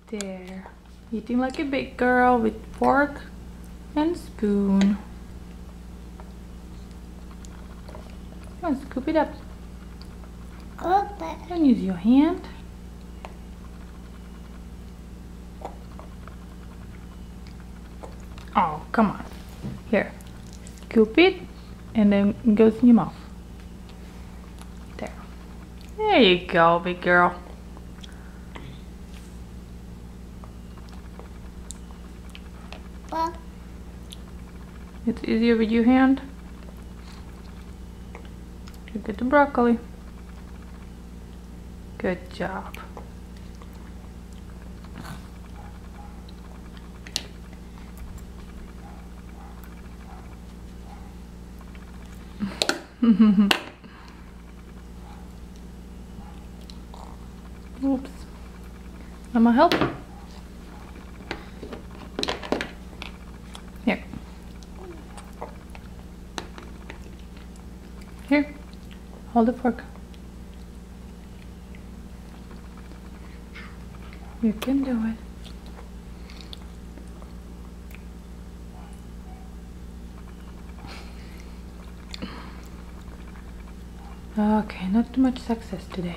There. Eating like a big girl with fork and spoon. Come on, scoop it up. And use your hand. Oh, come on. Here. Scoop it and then it goes in your mouth. There. There you go, big girl. It's easier with your hand. You get the broccoli. Good job. Oops. Mama help? Here. Here. Hold the fork. You can do it. Okay, not too much success today.